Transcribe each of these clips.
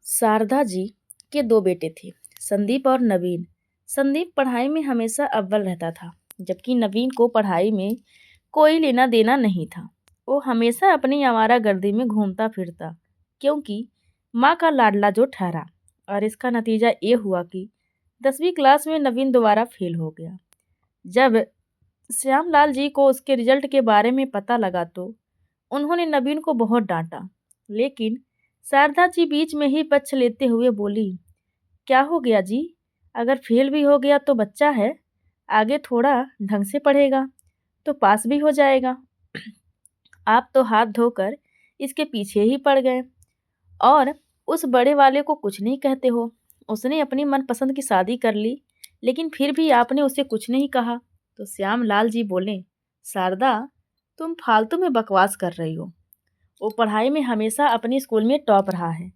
शारदा जी के दो बेटे थे, संदीप और नवीन। संदीप पढ़ाई में हमेशा अव्वल रहता था, जबकि नवीन को पढ़ाई में कोई लेना देना नहीं था। वो हमेशा अपनी आवारागर्दी में घूमता फिरता, क्योंकि माँ का लाडला जो ठहरा। और इसका नतीजा ये हुआ कि 10वीं क्लास में नवीन दोबारा फेल हो गया। जब श्यामलाल जी को उसके रिजल्ट के बारे में पता लगा तो उन्होंने नवीन को बहुत डांटा, लेकिन शारदा जी बीच में ही पक्ष लेते हुए बोली, क्या हो गया जी? अगर फेल भी हो गया तो बच्चा है, आगे थोड़ा ढंग से पढ़ेगा तो पास भी हो जाएगा। आप तो हाथ धोकर इसके पीछे ही पड़ गए और उस बड़े वाले को कुछ नहीं कहते हो। उसने अपनी मनपसंद की शादी कर ली, लेकिन फिर भी आपने उसे कुछ नहीं कहा। तो श्यामलाल जी बोले, शारदा, तुम फालतू में बकवास कर रही हो। वो पढ़ाई में हमेशा अपने स्कूल में टॉप रहा है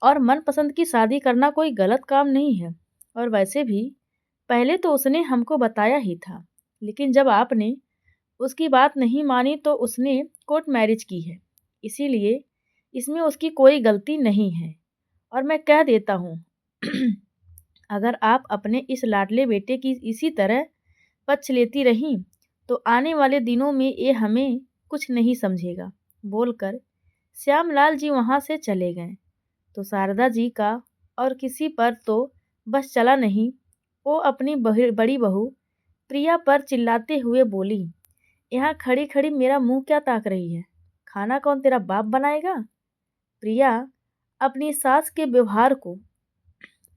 और मनपसंद की शादी करना कोई गलत काम नहीं है। और वैसे भी पहले तो उसने हमको बताया ही था, लेकिन जब आपने उसकी बात नहीं मानी तो उसने कोर्ट मैरिज की है। इसीलिए इसमें उसकी कोई गलती नहीं है। और मैं कह देता हूँ अगर आप अपने इस लाडले बेटे की इसी तरह पक्ष लेती रहीं तो आने वाले दिनों में ये हमें कुछ नहीं समझेगा। बोलकर श्यामलाल जी वहाँ से चले गए। तो शारदा जी का और किसी पर तो बस चला नहीं। वो अपनी बड़ी बहू प्रिया पर चिल्लाते हुए बोली, यहाँ खड़ी खड़ी मेरा मुंह क्या ताक रही है? खाना कौन तेरा बाप बनाएगा? प्रिया अपनी सास के व्यवहार को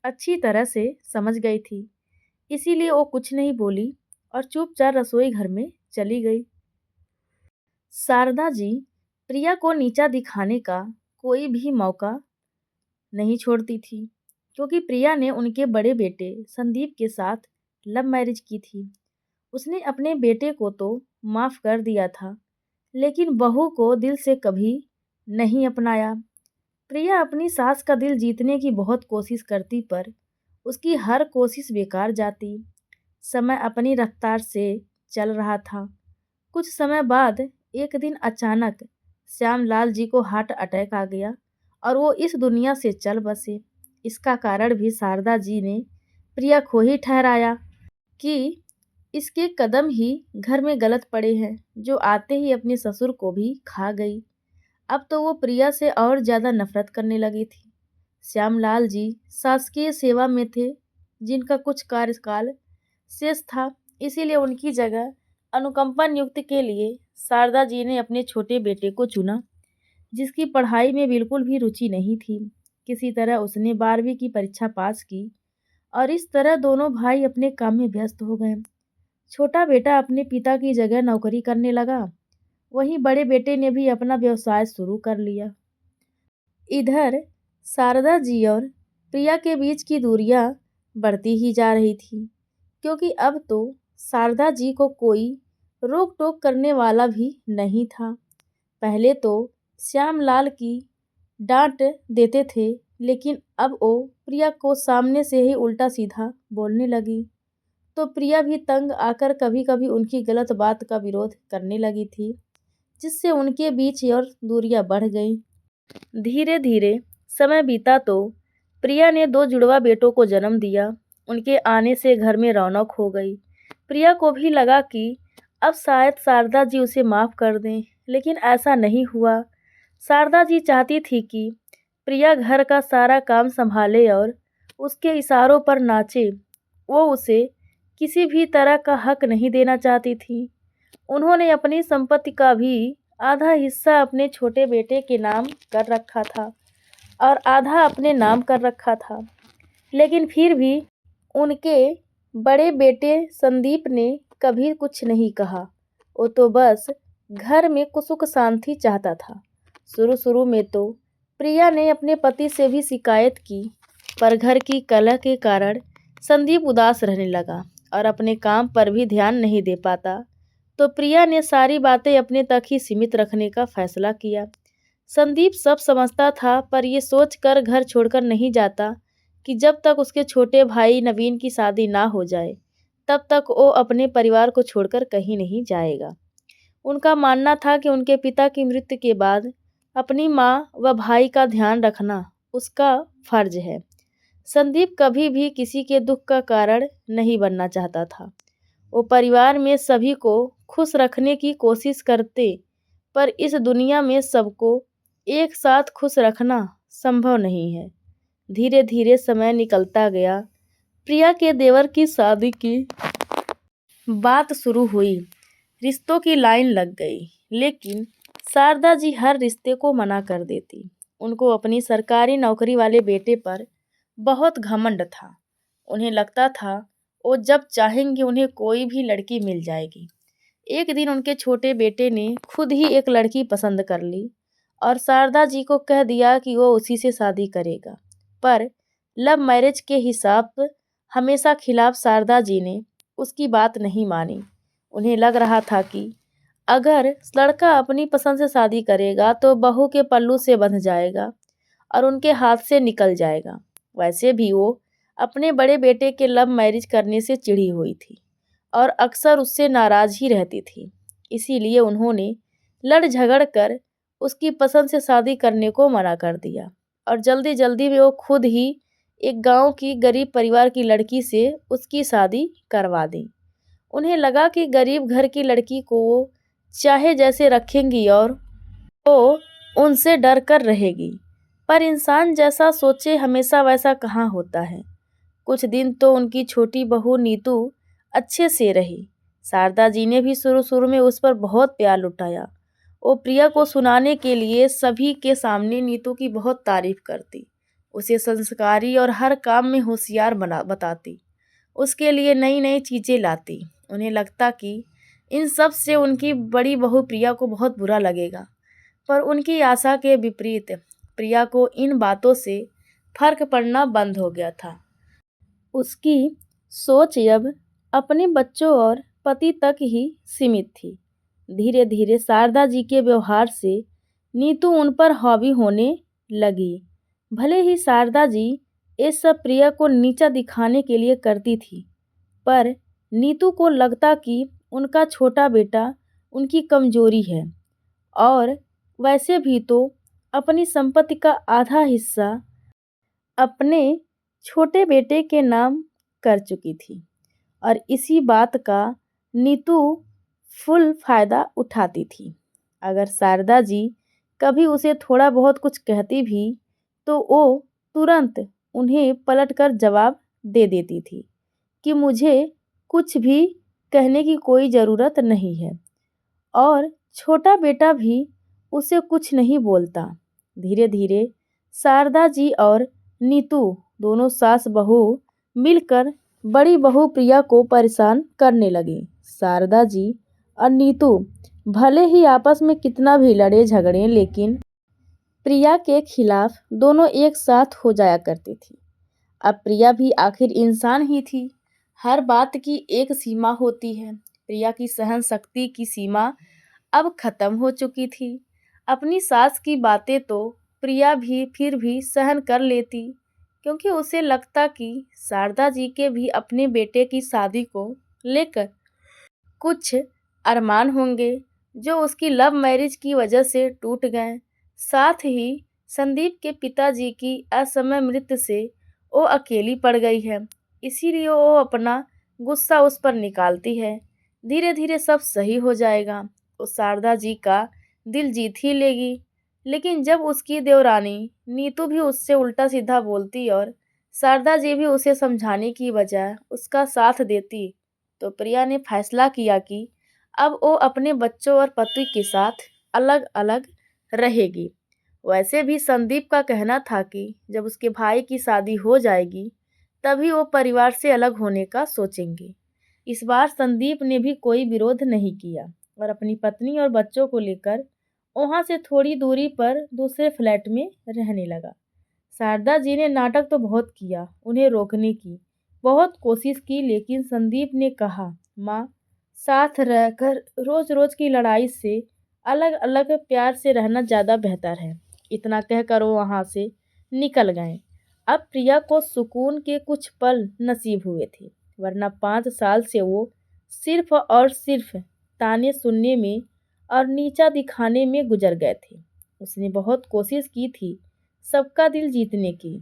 अच्छी तरह से समझ गई थी, इसीलिए वो कुछ नहीं बोली और चुपचाप रसोई घर में चली गई। शारदा जी प्रिया को नीचा दिखाने का कोई भी मौका नहीं छोड़ती थी, क्योंकि प्रिया ने उनके बड़े बेटे संदीप के साथ लव मैरिज की थी। उसने अपने बेटे को तो माफ़ कर दिया था, लेकिन बहू को दिल से कभी नहीं अपनाया। प्रिया अपनी सास का दिल जीतने की बहुत कोशिश करती, पर उसकी हर कोशिश बेकार जाती। समय अपनी रफ्तार से चल रहा था। कुछ समय बाद एक दिन अचानक श्यामलाल जी को हार्ट अटैक आ गया और वो इस दुनिया से चल बसे। इसका कारण भी शारदा जी ने प्रिया को ही ठहराया कि इसके कदम ही घर में गलत पड़े हैं, जो आते ही अपने ससुर को भी खा गई। अब तो वो प्रिया से और ज़्यादा नफरत करने लगी थी। श्यामलाल जी शासकीय सेवा में थे, जिनका कुछ कार्यकाल शेष था, इसीलिए उनकी जगह अनुकंपा नियुक्ति के लिए शारदा जी ने अपने छोटे बेटे को चुना, जिसकी पढ़ाई में बिल्कुल भी रुचि नहीं थी। किसी तरह उसने 12वीं की परीक्षा पास की और इस तरह दोनों भाई अपने काम में व्यस्त हो गए। छोटा बेटा अपने पिता की जगह नौकरी करने लगा, वहीं बड़े बेटे ने भी अपना व्यवसाय शुरू कर लिया। इधर शारदा जी और प्रिया के बीच की दूरियां बढ़ती ही जा रही थी, क्योंकि अब तो शारदा जी को कोई रोक टोक करने वाला भी नहीं था। पहले तो श्यामलाल की डांट देते थे, लेकिन अब वो प्रिया को सामने से ही उल्टा सीधा बोलने लगी। तो प्रिया भी तंग आकर कभी कभी उनकी गलत बात का विरोध करने लगी थी, जिससे उनके बीच और दूरियां बढ़ गईं। धीरे धीरे समय बीता तो प्रिया ने 2 जुड़वा बेटों को जन्म दिया। उनके आने से घर में रौनक हो गई। प्रिया को भी लगा कि अब शायद शारदा जी उसे माफ़ कर दें, लेकिन ऐसा नहीं हुआ। शारदा जी चाहती थी कि प्रिया घर का सारा काम संभाले और उसके इशारों पर नाचे। वो उसे किसी भी तरह का हक नहीं देना चाहती थी। उन्होंने अपनी संपत्ति का भी आधा हिस्सा अपने छोटे बेटे के नाम कर रखा था और आधा अपने नाम कर रखा था, लेकिन फिर भी उनके बड़े बेटे संदीप ने कभी कुछ नहीं कहा। वो तो बस घर में सुख शांति चाहता था। शुरू शुरू में तो प्रिया ने अपने पति से भी शिकायत की, पर घर की कलह के कारण संदीप उदास रहने लगा और अपने काम पर भी ध्यान नहीं दे पाता। तो प्रिया ने सारी बातें अपने तक ही सीमित रखने का फैसला किया। संदीप सब समझता था, पर ये सोचकर घर छोड़कर नहीं जाता कि जब तक उसके छोटे भाई नवीन की शादी ना हो जाए, तब तक वो अपने परिवार को छोड़कर कहीं नहीं जाएगा। उनका मानना था कि उनके पिता की मृत्यु के बाद अपनी माँ व भाई का ध्यान रखना उसका फर्ज है। संदीप कभी भी किसी के दुख का कारण नहीं बनना चाहता था। वो परिवार में सभी को खुश रखने की कोशिश करते, पर इस दुनिया में सबको एक साथ खुश रखना संभव नहीं है। धीरे धीरे समय निकलता गया। प्रिया के देवर की शादी की बात शुरू हुई। रिश्तों की लाइन लग गई, लेकिन शारदा जी हर रिश्ते को मना कर देती। उनको अपनी सरकारी नौकरी वाले बेटे पर बहुत घमंड था। उन्हें लगता था वो जब चाहेंगे उन्हें कोई भी लड़की मिल जाएगी। एक दिन उनके छोटे बेटे ने खुद ही एक लड़की पसंद कर ली और शारदा जी को कह दिया कि वो उसी से शादी करेगा। पर लव मैरिज के हिसाब हमेशा खिलाफ शारदा जी ने उसकी बात नहीं मानी। उन्हें लग रहा था कि अगर लड़का अपनी पसंद से शादी करेगा तो बहू के पल्लू से बंध जाएगा और उनके हाथ से निकल जाएगा। वैसे भी वो अपने बड़े बेटे के लव मैरिज करने से चिढ़ी हुई थी और अक्सर उससे नाराज ही रहती थी। इसीलिए उन्होंने लड़ झगड़ कर उसकी पसंद से शादी करने को मना कर दिया और जल्दी जल्दी में वो खुद ही एक गांव की गरीब परिवार की लड़की से उसकी शादी करवा दी। उन्हें लगा कि गरीब घर की लड़की को वो चाहे जैसे रखेंगी और वो उनसे डर कर रहेगी। पर इंसान जैसा सोचे हमेशा वैसा कहाँ होता है। कुछ दिन तो उनकी छोटी बहू नीतू अच्छे से रही। शारदा जी ने भी शुरू शुरू में उस पर बहुत प्यार लुटाया। वो प्रिया को सुनाने के लिए सभी के सामने नीतू की बहुत तारीफ करती, उसे संस्कारी और हर काम में होशियार बना बताती, उसके लिए नई नई चीज़ें लाती। उन्हें लगता कि इन सब से उनकी बड़ी बहू प्रिया को बहुत बुरा लगेगा, पर उनकी आशा के विपरीत प्रिया को इन बातों से फर्क पड़ना बंद हो गया था। उसकी सोच अब अपने बच्चों और पति तक ही सीमित थी। धीरे धीरे शारदा जी के व्यवहार से नीतू उन पर हावी होने लगी। भले ही शारदा जी ये सब प्रिया को नीचा दिखाने के लिए करती थी, पर नीतू को लगता कि उनका छोटा बेटा उनकी कमजोरी है और वैसे भी तो अपनी संपत्ति का आधा हिस्सा अपने छोटे बेटे के नाम कर चुकी थी और इसी बात का नीतू फुल फायदा उठाती थी। अगर शारदा जी कभी उसे थोड़ा बहुत कुछ कहती भी तो वो तुरंत उन्हें पलटकर जवाब दे देती थी कि मुझे कुछ भी कहने की कोई ज़रूरत नहीं है, और छोटा बेटा भी उसे कुछ नहीं बोलता। धीरे धीरे शारदा जी और नीतू दोनों सास बहू मिलकर बड़ी बहू प्रिया को परेशान करने लगी। शारदा जी और नीतू भले ही आपस में कितना भी लड़े झगड़े, लेकिन प्रिया के खिलाफ दोनों एक साथ हो जाया करती थी। अब प्रिया भी आखिर इंसान ही थी। हर बात की एक सीमा होती है। प्रिया की सहन शक्ति की सीमा अब खत्म हो चुकी थी। अपनी सास की बातें तो प्रिया भी फिर भी सहन कर लेती, क्योंकि उसे लगता कि शारदा जी के भी अपने बेटे की शादी को लेकर कुछ अरमान होंगे जो उसकी लव मैरिज की वजह से टूट गए। साथ ही संदीप के पिताजी की असमय मृत्यु से वो अकेली पड़ गई है, इसीलिए वो अपना गुस्सा उस पर निकालती है। धीरे धीरे सब सही हो जाएगा, वो शारदा जी का दिल जीत ही लेगी। लेकिन जब उसकी देवरानी नीतू भी उससे उल्टा सीधा बोलती और शारदा जी भी उसे समझाने की बजाय उसका साथ देती, तो प्रिया ने फैसला किया कि अब वो अपने बच्चों और पति के साथ अलग अलग रहेगी। वैसे भी संदीप का कहना था कि जब उसके भाई की शादी हो जाएगी तभी वो परिवार से अलग होने का सोचेंगे। इस बार संदीप ने भी कोई विरोध नहीं किया और अपनी पत्नी और बच्चों को लेकर वहाँ से थोड़ी दूरी पर दूसरे फ्लैट में रहने लगा। शारदा जी ने नाटक तो बहुत किया, उन्हें रोकने की बहुत कोशिश की, लेकिन संदीप ने कहा, माँ, साथ रहकर रोज रोज की लड़ाई से अलग अलग प्यार से रहना ज़्यादा बेहतर है। इतना कहकर वो वहाँ से निकल गए। अब प्रिया को सुकून के कुछ पल नसीब हुए थे, वरना 5 साल से वो सिर्फ और सिर्फ ताने सुनने में और नीचा दिखाने में गुजर गए थे। उसने बहुत कोशिश की थी सबका दिल जीतने की,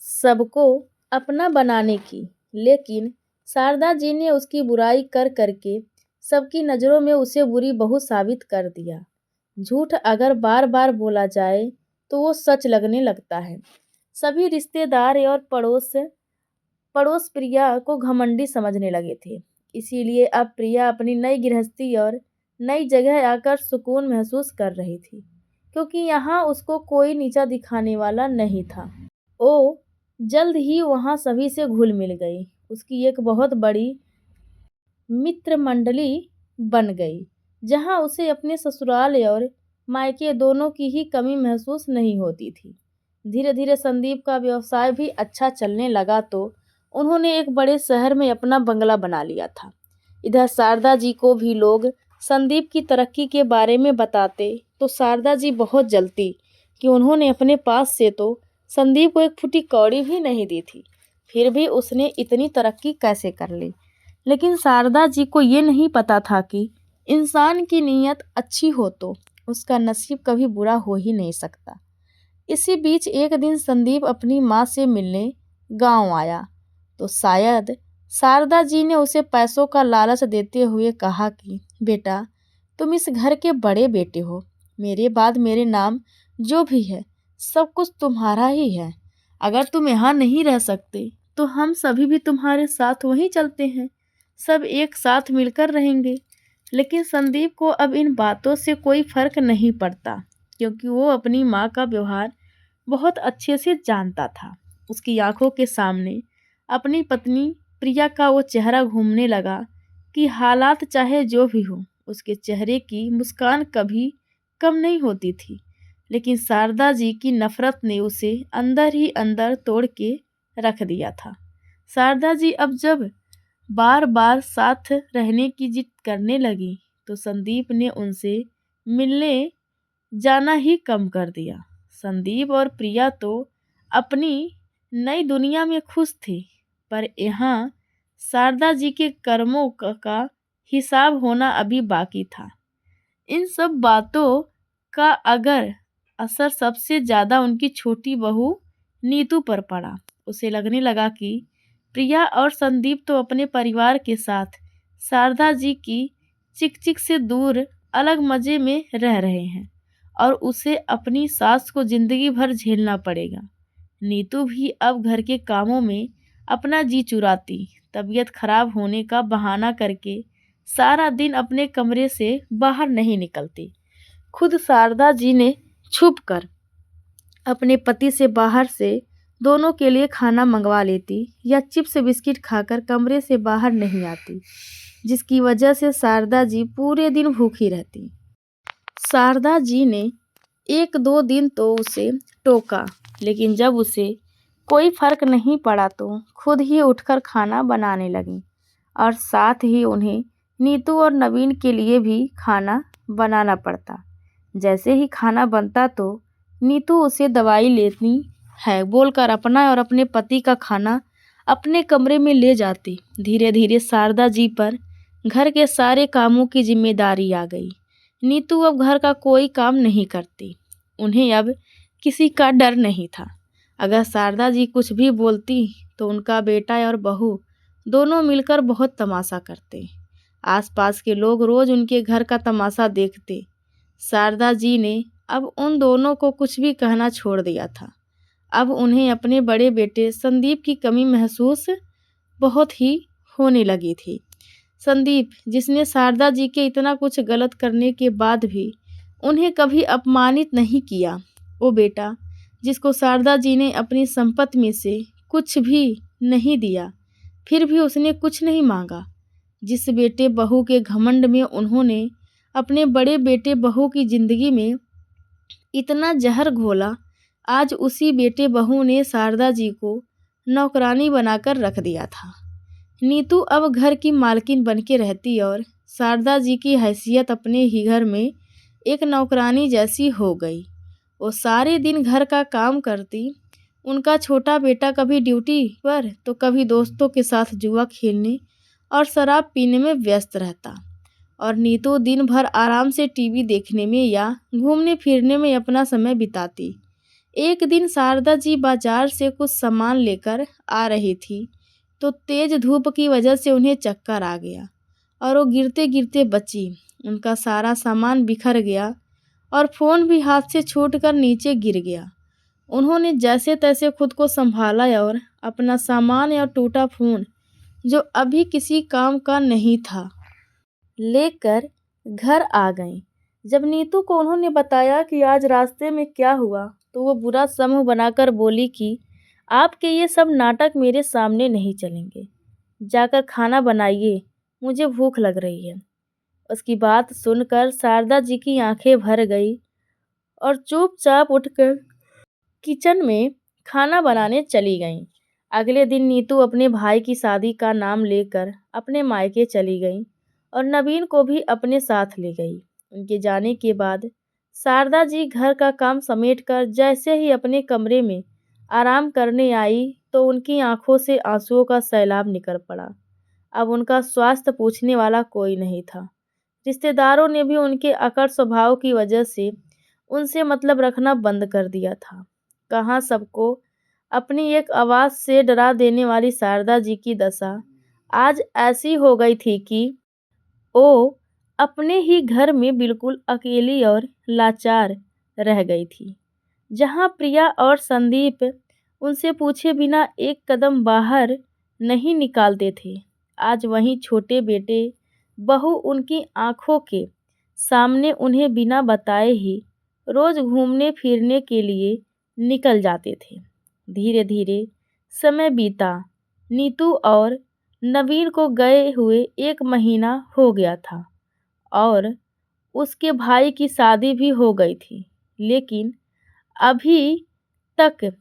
सबको अपना बनाने की। लेकिन शारदा जी ने उसकी बुराई कर करके सबकी नज़रों में उसे बुरी बहू साबित कर दिया। झूठ अगर बार बार बोला जाए तो वो सच लगने लगता है। सभी रिश्तेदार और पड़ोस प्रिया को घमंडी समझने लगे थे। इसीलिए अब प्रिया अपनी नई गृहस्थी और नई जगह आकर सुकून महसूस कर रही थी, क्योंकि यहाँ उसको कोई नीचा दिखाने वाला नहीं था। वो जल्द ही वहाँ सभी से घुल मिल गई। उसकी एक बहुत बड़ी मित्र मंडली बन गई, जहाँ उसे अपने ससुराल और मायके दोनों की ही कमी महसूस नहीं होती थी। धीरे धीरे संदीप का व्यवसाय भी अच्छा चलने लगा तो उन्होंने एक बड़े शहर में अपना बंगला बना लिया था। इधर शारदा जी को भी लोग संदीप की तरक्की के बारे में बताते तो शारदा जी बहुत जलती कि उन्होंने अपने पास से तो संदीप को एक फुटी कौड़ी भी नहीं दी थी, फिर भी उसने इतनी तरक्की कैसे कर ली। लेकिन शारदा जी को ये नहीं पता था कि इंसान की नीयत अच्छी हो तो उसका नसीब कभी बुरा हो ही नहीं सकता। इसी बीच एक दिन संदीप अपनी माँ से मिलने गांव आया तो शायद शारदा जी ने उसे पैसों का लालच देते हुए कहा कि बेटा, तुम इस घर के बड़े बेटे हो, मेरे बाद मेरे नाम जो भी है सब कुछ तुम्हारा ही है। अगर तुम यहाँ नहीं रह सकते तो हम सभी भी तुम्हारे साथ वहीं चलते हैं, सब एक साथ मिलकर रहेंगे। लेकिन संदीप को अब इन बातों से कोई फर्क नहीं पड़ता, क्योंकि वो अपनी माँ का व्यवहार बहुत अच्छे से जानता था। उसकी आंखों के सामने अपनी पत्नी प्रिया का वो चेहरा घूमने लगा कि हालात चाहे जो भी हो, उसके चेहरे की मुस्कान कभी कम नहीं होती थी। लेकिन शारदा जी की नफरत ने उसे अंदर ही अंदर तोड़ के रख दिया था। शारदा जी अब जब बार बार साथ रहने की जिद करने लगी तो संदीप ने उनसे मिलने जाना ही कम कर दिया। संदीप और प्रिया तो अपनी नई दुनिया में खुश थे, पर यहाँ शारदा जी के कर्मों का हिसाब होना अभी बाकी था। इन सब बातों का अगर असर सबसे ज़्यादा उनकी छोटी बहू नीतू पर पड़ा। उसे लगने लगा कि प्रिया और संदीप तो अपने परिवार के साथ शारदा जी की चिक से दूर अलग मज़े में रह रहे हैं और उसे अपनी सास को जिंदगी भर झेलना पड़ेगा। नीतू भी अब घर के कामों में अपना जी चुराती, तबीयत खराब होने का बहाना करके सारा दिन अपने कमरे से बाहर नहीं निकलती। खुद शारदा जी ने छुप कर अपने पति से बाहर से दोनों के लिए खाना मंगवा लेती या चिप्स बिस्किट खाकर कमरे से बाहर नहीं आती, जिसकी वजह से शारदा जी पूरे दिन भूखी रहती। शारदा जी ने एक दो दिन तो उसे टोका, लेकिन जब उसे कोई फर्क नहीं पड़ा तो खुद ही उठकर खाना बनाने लगी और साथ ही उन्हें नीतू और नवीन के लिए भी खाना बनाना पड़ता। जैसे ही खाना बनता तो नीतू उसे दवाई लेनी है बोलकर अपना और अपने पति का खाना अपने कमरे में ले जाती। धीरे धीरे शारदा जी पर घर के सारे कामों की जिम्मेदारी आ गई। नीतू अब घर का कोई काम नहीं करती। उन्हें अब किसी का डर नहीं था। अगर शारदा जी कुछ भी बोलती तो उनका बेटा और बहू दोनों मिलकर बहुत तमाशा करते। आसपास के लोग रोज उनके घर का तमाशा देखते। शारदा जी ने अब उन दोनों को कुछ भी कहना छोड़ दिया था। अब उन्हें अपने बड़े बेटे संदीप की कमी महसूस बहुत ही होने लगी थी। संदीप, जिसने शारदा जी के इतना कुछ गलत करने के बाद भी उन्हें कभी अपमानित नहीं किया। वो बेटा जिसको शारदा जी ने अपनी संपत्ति में से कुछ भी नहीं दिया, फिर भी उसने कुछ नहीं मांगा। जिस बेटे बहू के घमंड में उन्होंने अपने बड़े बेटे बहू की जिंदगी में इतना जहर घोला, आज उसी बेटे बहू ने शारदा जी को नौकरानी बनाकर रख दिया था। नीतू अब घर की मालकिन बनके रहती और शारदा जी की हैसियत अपने ही घर में एक नौकरानी जैसी हो गई। वो सारे दिन घर का काम करती। उनका छोटा बेटा कभी ड्यूटी पर तो कभी दोस्तों के साथ जुआ खेलने और शराब पीने में व्यस्त रहता और नीतू दिन भर आराम से टीवी देखने में या घूमने फिरने में अपना समय बिताती। एक दिन शारदा जी बाजार से कुछ सामान लेकर आ रही थी तो तेज धूप की वजह से उन्हें चक्कर आ गया और वो गिरते गिरते बची। उनका सारा सामान बिखर गया और फोन भी हाथ से छूटकर नीचे गिर गया। उन्होंने जैसे तैसे खुद को संभाला और अपना सामान और टूटा फोन, जो अभी किसी काम का नहीं था, लेकर घर आ गईं। जब नीतू को उन्होंने बताया कि आज रास्ते में क्या हुआ, तो वो बुरा समूह बनाकर बोली कि आपके ये सब नाटक मेरे सामने नहीं चलेंगे। जाकर खाना बनाइए, मुझे भूख लग रही है। उसकी बात सुनकर शारदा जी की आंखें भर गई और चुपचाप उठकर किचन में खाना बनाने चली गईं। अगले दिन नीतू अपने भाई की शादी का नाम लेकर अपने मायके चली गई और नवीन को भी अपने साथ ले गई। उनके जाने के बाद शारदा जी घर का काम समेटकर जैसे ही अपने कमरे में आराम करने आई तो उनकी आंखों से आंसुओं का सैलाब निकल पड़ा। अब उनका स्वास्थ्य पूछने वाला कोई नहीं था। रिश्तेदारों ने भी उनके अकड़ स्वभाव की वजह से उनसे मतलब रखना बंद कर दिया था। कहाँ सबको अपनी एक आवाज़ से डरा देने वाली शारदा जी की दशा आज ऐसी हो गई थी कि वो अपने ही घर में बिल्कुल अकेली और लाचार रह गई थी। जहाँ प्रिया और संदीप उनसे पूछे बिना एक कदम बाहर नहीं निकालते थे, आज वहीं छोटे बेटे बहू उनकी आंखों के सामने उन्हें बिना बताए ही रोज घूमने फिरने के लिए निकल जाते थे। धीरे धीरे समय बीता। नीतू और नवीन को गए हुए 1 महीना हो गया था और उसके भाई की शादी भी हो गई थी, लेकिन अभी तक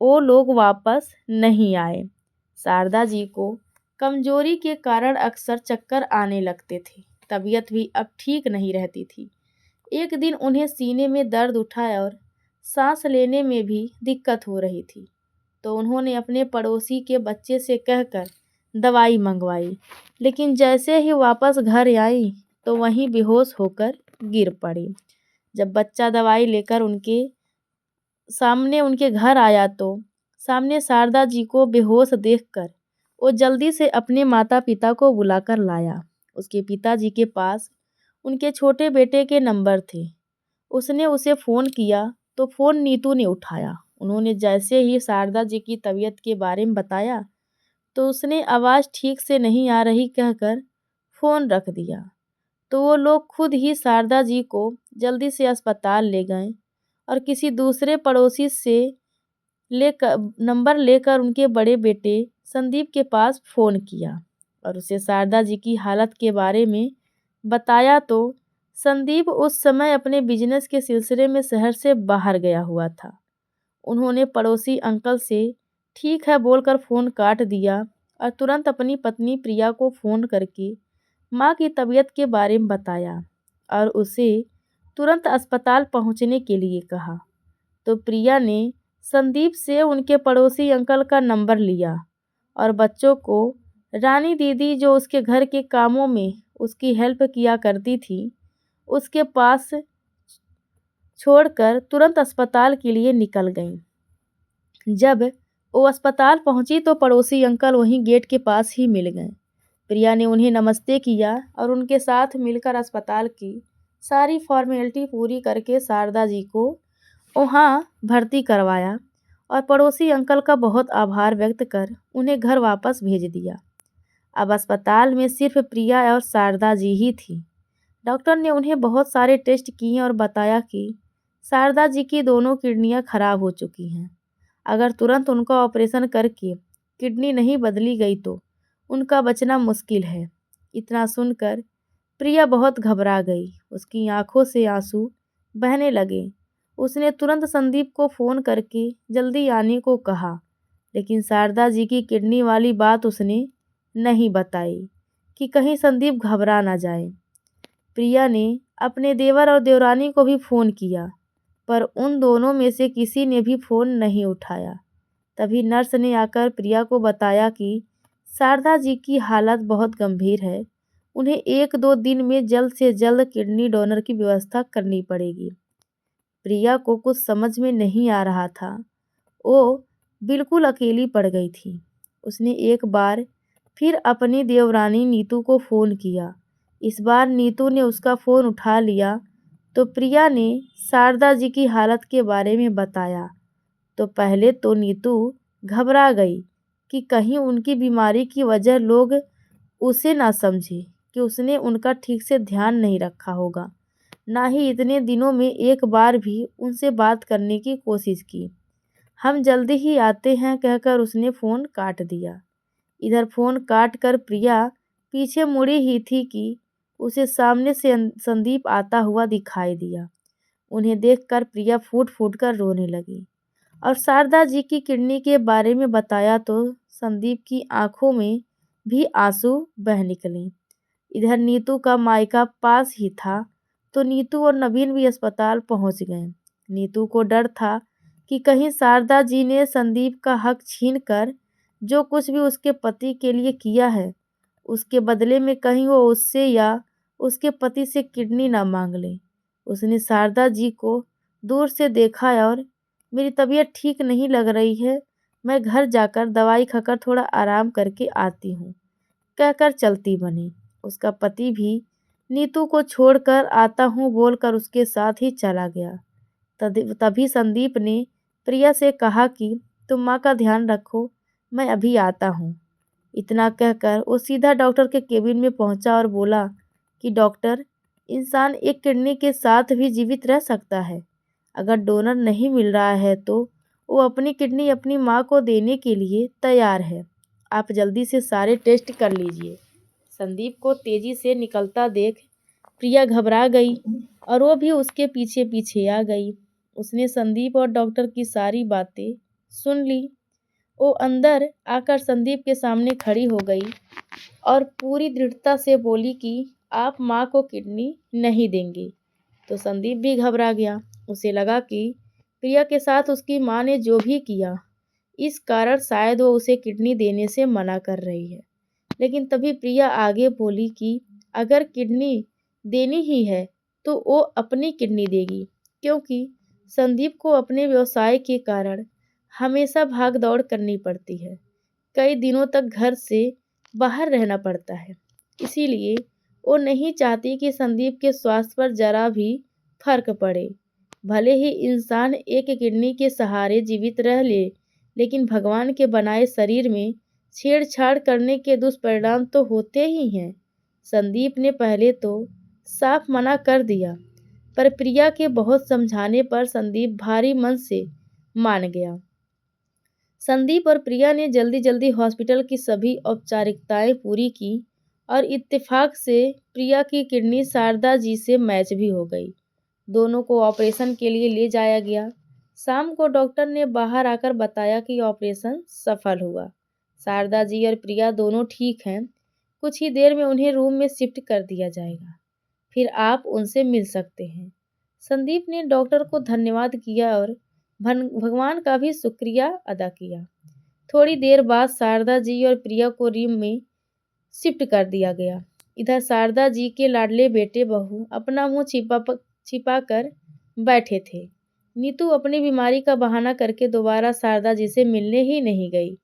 वो लोग वापस नहीं आए। शारदा जी को कमजोरी के कारण अक्सर चक्कर आने लगते थे। तबीयत भी अब ठीक नहीं रहती थी। एक दिन उन्हें सीने में दर्द उठा और सांस लेने में भी दिक्कत हो रही थी, तो उन्होंने अपने पड़ोसी के बच्चे से कहकर दवाई मंगवाई, लेकिन जैसे ही वापस घर आई तो वहीं बेहोश होकर गिर पड़ी। जब बच्चा दवाई लेकर उनके घर आया तो सामने शारदा जी को बेहोश देखकर वो जल्दी से अपने माता पिता को बुलाकर लाया। उसके पिताजी के पास उनके छोटे बेटे के नंबर थे। उसने उसे फ़ोन किया तो फ़ोन नीतू ने उठाया। उन्होंने जैसे ही शारदा जी की तबीयत के बारे में बताया तो उसने आवाज़ ठीक से नहीं आ रही कहकर फ़ोन रख दिया। तो वो लोग खुद ही शारदा जी को जल्दी से अस्पताल ले गए और किसी दूसरे पड़ोसी से लेकर नंबर लेकर उनके बड़े बेटे संदीप के पास फ़ोन किया और उसे शारदा जी की हालत के बारे में बताया। तो संदीप उस समय अपने बिजनेस के सिलसिले में शहर से बाहर गया हुआ था। उन्होंने पड़ोसी अंकल से ठीक है बोलकर फ़ोन काट दिया और तुरंत अपनी पत्नी प्रिया को फ़ोन करके माँ की तबीयत के बारे में बताया और उसे तुरंत अस्पताल पहुँचने के लिए कहा। तो प्रिया ने संदीप से उनके पड़ोसी अंकल का नंबर लिया और बच्चों को रानी दीदी, जो उसके घर के कामों में उसकी हेल्प किया करती थी, उसके पास छोड़कर तुरंत अस्पताल के लिए निकल गईं। जब वो अस्पताल पहुंची तो पड़ोसी अंकल वहीं गेट के पास ही मिल गए। प्रिया ने उन्हें नमस्ते किया और उनके साथ मिलकर अस्पताल की सारी फॉर्मेलिटी पूरी करके शारदा जी को वहाँ भर्ती करवाया और पड़ोसी अंकल का बहुत आभार व्यक्त कर उन्हें घर वापस भेज दिया। अब अस्पताल में सिर्फ प्रिया और शारदा जी ही थी। डॉक्टर ने उन्हें बहुत सारे टेस्ट किए और बताया कि शारदा जी की दोनों किडनियां खराब हो चुकी हैं। अगर तुरंत उनका ऑपरेशन करके किडनी नहीं बदली गई तो उनका बचना मुश्किल है। इतना सुनकर प्रिया बहुत घबरा गई। उसकी आंखों से आंसू बहने लगे। उसने तुरंत संदीप को फ़ोन करके जल्दी आने को कहा, लेकिन शारदा जी की किडनी वाली बात उसने नहीं बताई कि कहीं संदीप घबरा ना जाए। प्रिया ने अपने देवर और देवरानी को भी फ़ोन किया, पर उन दोनों में से किसी ने भी फ़ोन नहीं उठाया। तभी नर्स ने आकर प्रिया को बताया कि शारदा जी की हालत बहुत गंभीर है, उन्हें 1-2 दिन में जल्द से जल्द किडनी डोनर की व्यवस्था करनी पड़ेगी। प्रिया को कुछ समझ में नहीं आ रहा था। वो बिल्कुल अकेली पड़ गई थी। उसने एक बार फिर अपनी देवरानी नीतू को फ़ोन किया। इस बार नीतू ने उसका फ़ोन उठा लिया तो प्रिया ने शारदा जी की हालत के बारे में बताया। तो पहले तो नीतू घबरा गई कि कहीं उनकी बीमारी की वजह लोग उसे ना समझे कि उसने उनका ठीक से ध्यान नहीं रखा होगा। ना ही इतने दिनों में एक बार भी उनसे बात करने की कोशिश की। हम जल्दी ही आते हैं कहकर उसने फ़ोन काट दिया। इधर फ़ोन काट कर प्रिया पीछे मुड़ी ही थी कि उसे सामने से संदीप आता हुआ दिखाई दिया। उन्हें देखकर प्रिया फूट फूट कर रोने लगी और शारदा जी की किडनी के बारे में बताया तो संदीप की आंखों में भी आंसू बह निकले। इधर नीतू का मायका पास ही था तो नीतू और नवीन भी अस्पताल पहुंच गए। नीतू को डर था कि कहीं शारदा जी ने संदीप का हक छीनकर जो कुछ भी उसके पति के लिए किया है उसके बदले में कहीं वो उससे या उसके पति से किडनी ना मांग ले। उसने शारदा जी को दूर से देखा और मेरी तबीयत ठीक नहीं लग रही है, मैं घर जाकर दवाई खाकर थोड़ा आराम करके आती हूँ कहकर चलती बनी। उसका पति भी नीतू को छोड़कर आता हूँ बोलकर उसके साथ ही चला गया। तभी संदीप ने प्रिया से कहा कि तुम माँ का ध्यान रखो, मैं अभी आता हूँ। इतना कहकर वो सीधा डॉक्टर के केबिन में पहुंचा और बोला कि डॉक्टर, इंसान एक किडनी के साथ भी जीवित रह सकता है। अगर डोनर नहीं मिल रहा है तो वो अपनी किडनी अपनी माँ को देने के लिए तैयार है। आप जल्दी से सारे टेस्ट कर लीजिए। संदीप को तेजी से निकलता देख प्रिया घबरा गई और वो भी उसके पीछे पीछे आ गई। उसने संदीप और डॉक्टर की सारी बातें सुन ली। वो अंदर आकर संदीप के सामने खड़ी हो गई और पूरी दृढ़ता से बोली कि आप माँ को किडनी नहीं देंगे। तो संदीप भी घबरा गया। उसे लगा कि प्रिया के साथ उसकी माँ ने जो भी किया इस कारण शायद वो उसे किडनी देने से मना कर रही है। लेकिन तभी प्रिया आगे बोली कि अगर किडनी देनी ही है तो वो अपनी किडनी देगी, क्योंकि संदीप को अपने व्यवसाय के कारण हमेशा भाग दौड़ करनी पड़ती है। कई दिनों तक घर से बाहर रहना पड़ता है। इसीलिए वो नहीं चाहती कि संदीप के स्वास्थ्य पर जरा भी फर्क पड़े। भले ही इंसान एक किडनी के सहारे जीवित रह ले, लेकिन भगवान के बनाए शरीर में छेड़छाड़ करने के दुष्परिणाम तो होते ही हैं। संदीप ने पहले तो साफ मना कर दिया, पर प्रिया के बहुत समझाने पर संदीप भारी मन से मान गया। संदीप और प्रिया ने जल्दी जल्दी हॉस्पिटल की सभी औपचारिकताएं पूरी की और इत्तेफाक से प्रिया की किडनी शारदा जी से मैच भी हो गई। दोनों को ऑपरेशन के लिए ले जाया गया। शाम को डॉक्टर ने बाहर आकर बताया कि ऑपरेशन सफल हुआ। शारदा जी और प्रिया दोनों ठीक हैं। कुछ ही देर में उन्हें रूम में शिफ्ट कर दिया जाएगा। फिर आप उनसे मिल सकते हैं। संदीप ने डॉक्टर को धन्यवाद किया और भगवान का भी शुक्रिया अदा किया। थोड़ी देर बाद शारदा जी और प्रिया को रूम में शिफ्ट कर दिया गया। इधर शारदा जी के लाडले बेटे बहू अपना मुंह छिपा कर बैठे थे। नीतू अपनी बीमारी का बहाना करके दोबारा शारदा जी से मिलने ही नहीं गई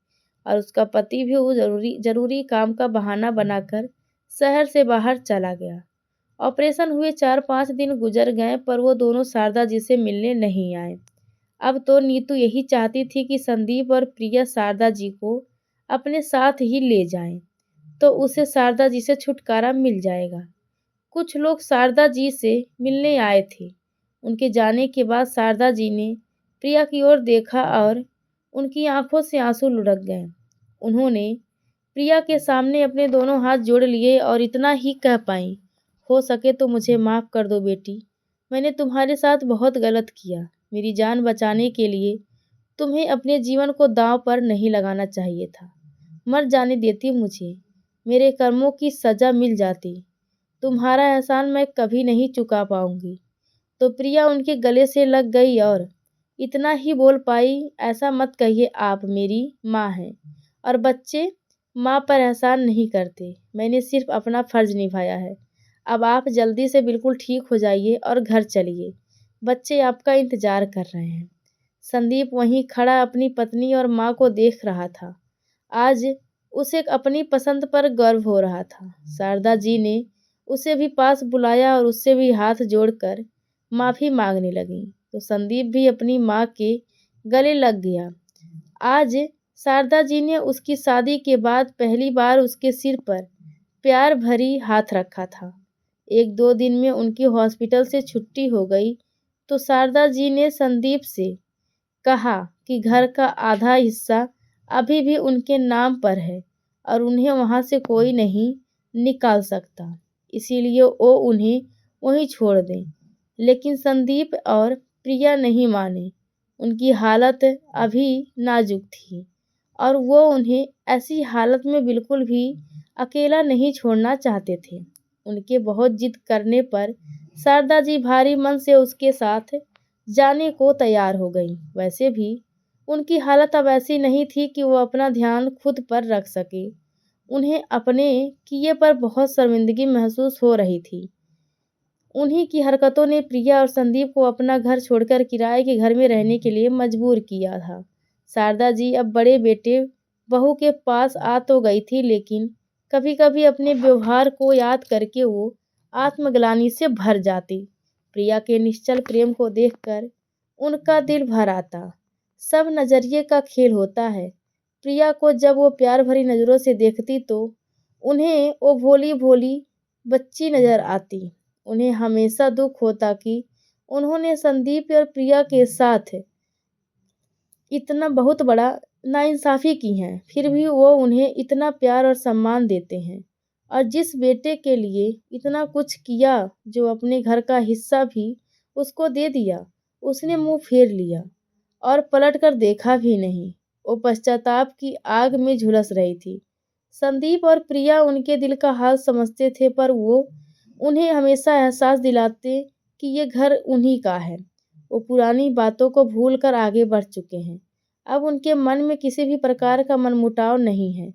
और उसका पति भी वो जरूरी काम का बहाना बनाकर शहर से बाहर चला गया। ऑपरेशन हुए 4-5 दिन गुजर गए पर वो दोनों शारदा जी से मिलने नहीं आए। अब तो नीतू यही चाहती थी कि संदीप और प्रिया शारदा जी को अपने साथ ही ले जाएं, तो उसे शारदा जी से छुटकारा मिल जाएगा। कुछ लोग शारदा जी से मिलने आए थे। उनके जाने के बाद शारदा जी ने प्रिया की ओर देखा और उनकी आंखों से आंसू लुढ़क गए। उन्होंने प्रिया के सामने अपने दोनों हाथ जोड़ लिए और इतना ही कह पाईं, हो सके तो मुझे माफ़ कर दो बेटी, मैंने तुम्हारे साथ बहुत गलत किया। मेरी जान बचाने के लिए तुम्हें अपने जीवन को दांव पर नहीं लगाना चाहिए था। मर जाने देती मुझे, मेरे कर्मों की सज़ा मिल जाती। तुम्हारा एहसान मैं कभी नहीं चुका पाऊंगी। तो प्रिया उनके गले से लग गई और इतना ही बोल पाई, ऐसा मत कहिए, आप मेरी माँ हैं और बच्चे माँ पर एहसान नहीं करते। मैंने सिर्फ अपना फर्ज निभाया है। अब आप जल्दी से बिल्कुल ठीक हो जाइए और घर चलिए। बच्चे आपका इंतजार कर रहे हैं। संदीप वहीं खड़ा अपनी पत्नी और माँ को देख रहा था। आज उसे अपनी पसंद पर गर्व हो रहा था। शारदा जी ने उसे भी पास बुलाया और उससे भी हाथ जोड़कर माफ़ी मांगने लगी, तो संदीप भी अपनी माँ के गले लग गया। आज शारदा जी ने उसकी शादी के बाद पहली बार उसके सिर पर प्यार भरी हाथ रखा था। 1-2 दिन में उनकी हॉस्पिटल से छुट्टी हो गई, तो शारदा जी ने संदीप से कहा कि घर का आधा हिस्सा अभी भी उनके नाम पर है और उन्हें वहाँ से कोई नहीं निकाल सकता, इसीलिए वो उन्हें वहीं छोड़ दें। लेकिन संदीप और प्रिया नहीं माने। उनकी हालत अभी नाजुक थी और वो उन्हें ऐसी हालत में बिल्कुल भी अकेला नहीं छोड़ना चाहते थे। उनके बहुत जिद करने पर शारदा जी भारी मन से उसके साथ जाने को तैयार हो गईं। वैसे भी उनकी हालत अब ऐसी नहीं थी कि वो अपना ध्यान खुद पर रख सके। उन्हें अपने किए पर बहुत शर्मिंदगी महसूस हो रही थी। उन्हीं की हरकतों ने प्रिया और संदीप को अपना घर छोड़कर किराए के घर में रहने के लिए मजबूर किया था। शारदा जी अब बड़े बेटे बहू के पास आ तो गई थी, लेकिन कभी-कभी अपने व्यवहार को याद करके वो आत्मग्लानि से भर जाती। प्रिया के निश्चल प्रेम को देखकर उनका दिल भर आता। सब नजरिए का खेल होता है। प्रिया को जब वो प्यार भरी नज़रों से देखती तो उन्हें वो भोली-भोली बच्ची नजर आती। उन्हें हमेशा दुख होता कि उन्होंने संदीप और प्रिया के साथ इतना बहुत बड़ा नाइंसाफ़ी की है, फिर भी वो उन्हें इतना प्यार और सम्मान देते हैं। और जिस बेटे के लिए इतना कुछ किया, जो अपने घर का हिस्सा भी उसको दे दिया, उसने मुँह फेर लिया और पलट कर देखा भी नहीं। वो पश्चाताप की आग में झुलस रही थी। संदीप और प्रिया उनके दिल का हाल समझते थे, पर वो उन्हें हमेशा एहसास दिलाते कि ये घर उन्हीं का है। वो पुरानी बातों को भूलकर आगे बढ़ चुके हैं। अब उनके मन में किसी भी प्रकार का मनमुटाव नहीं है।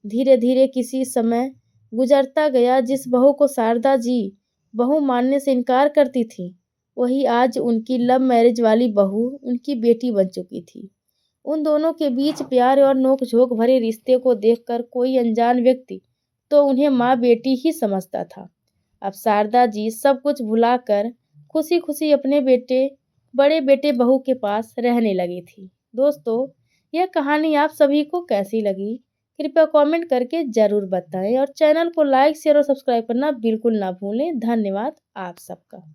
धीरे-धीरे किसी समय गुजरता गया, जिस बहू को शारदा जी बहू मानने से इनकार करती थी, वही आज उनकी लव मैरिज वाली बहू उनकी बेटी बन चुकी थी। उन दोनों के बीच प्यार और नोक-झोंक भरे रिश्ते को देखकर कोई अनजान व्यक्ति तो उन्हें माँ-बेटी ही समझता था। अब शारदा जी सब कुछ भुलाकर खुशी-खुशी अपने बड़े बेटे बहू के पास रहने लगी थी। दोस्तों, यह कहानी आप सभी को कैसी लगी? कृपया कमेंट करके ज़रूर बताएं और चैनल को लाइक, शेयर और सब्सक्राइब करना बिल्कुल ना भूलें। धन्यवाद आप सबका।